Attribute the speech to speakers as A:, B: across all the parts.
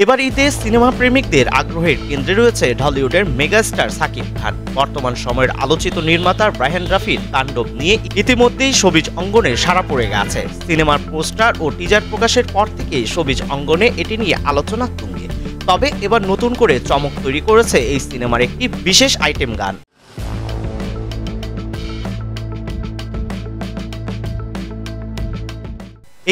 A: এবার ঈদে সিনেমা প্রেমিকদের আগ্রহের কেন্দ্রে রয়েছে ঢলিউডের মেগাস্টার সাকিব খান। বর্তমান সময়ের আলোচিত নির্মাতা ব্রায়ান রাফির তাণ্ডব নিয়ে ইতিমধ্যেই শোবিজ অঙ্গনে সাড়া পড়ে গেছে। সিনেমার পোস্টার ও টিজার প্রকাশের পর থেকেই শোবিজ অঙ্গনে এটি নিয়ে আলোচনা তুঙ্গে। তবে এবার নতুন করে চমক তৈরি করেছে এই সিনেমার একটি বিশেষ আইটেম গান।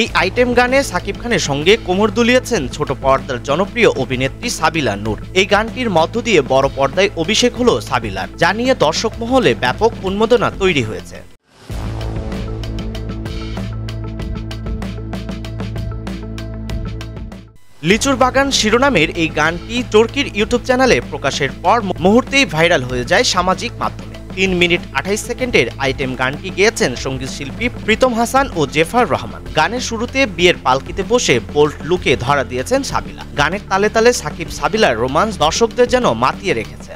A: এই আইটেম গানে সাকিব খানের সঙ্গে কোমর দুলিয়েছেন ছোট পর্দার জনপ্রিয় অভিনেত্রী সাবিলা নূর। এই গানটির মধ্য দিয়ে বড় পর্দায় অভিষেক হলো সাবিলার, যা নিয়ে দর্শক মহলে ব্যাপক উন্মাদনা তৈরি হয়েছে। লিচুর বাগান শিরোনামের এই গানটি চরকির ইউটিউব চ্যানেলে প্রকাশের পর মুহূর্তেই ভাইরাল হয়ে যায় সামাজিক মাধ্যমে। 3 মিনিট 28 সেকেন্ডের আইটেম গানটি গেয়েছেন সঙ্গীত শিল্পী প্রীতম হাসান ও জেফার রহমান। গানের শুরুতে বিয়ের পালকিতে বসে বোল্ড লুকে ধরা দিয়েছেন সাবিলা। গানের তালে তালে সাকিব সাবিলার রোমান্স দর্শকদের যেন মাতিয়ে রেখেছে।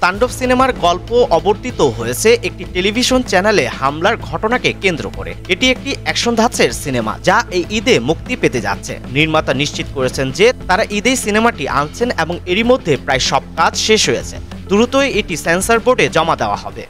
A: তাণ্ডব সিনেমার গল্প অবর্তিত হয়েছে একটি টেলিভিশন চ্যানেলে হামলার ঘটনাকে কেন্দ্র করে। এটি একটি অ্যাকশন ধাঁচের সিনেমা, যা এই ঈদে মুক্তি পেতে যাচ্ছে। নির্মাতা নিশ্চিত করেছেন যে তারা ঈদেই সিনেমাটি আনছেন এবং এরই মধ্যে প্রায় সব কাজ শেষ হয়েছে। দ্রুতই এটি সেন্সর বোর্ডে জমা দেওয়া হবে।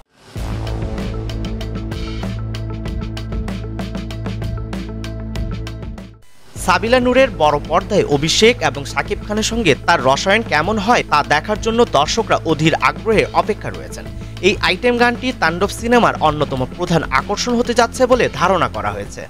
A: সাবিলা নূরের বড় পর্দায় অভিষেক এবং সাকিব খানের সঙ্গে তার রসায়ন কেমন হয় তা দেখার জন্য দর্শকরা অধীর আগ্রহে অপেক্ষা রয়েছেন। এই আইটেম গানটি তাণ্ডব সিনেমার অন্যতম প্রধান আকর্ষণ হতে যাচ্ছে বলে ধারণা করা হয়েছে।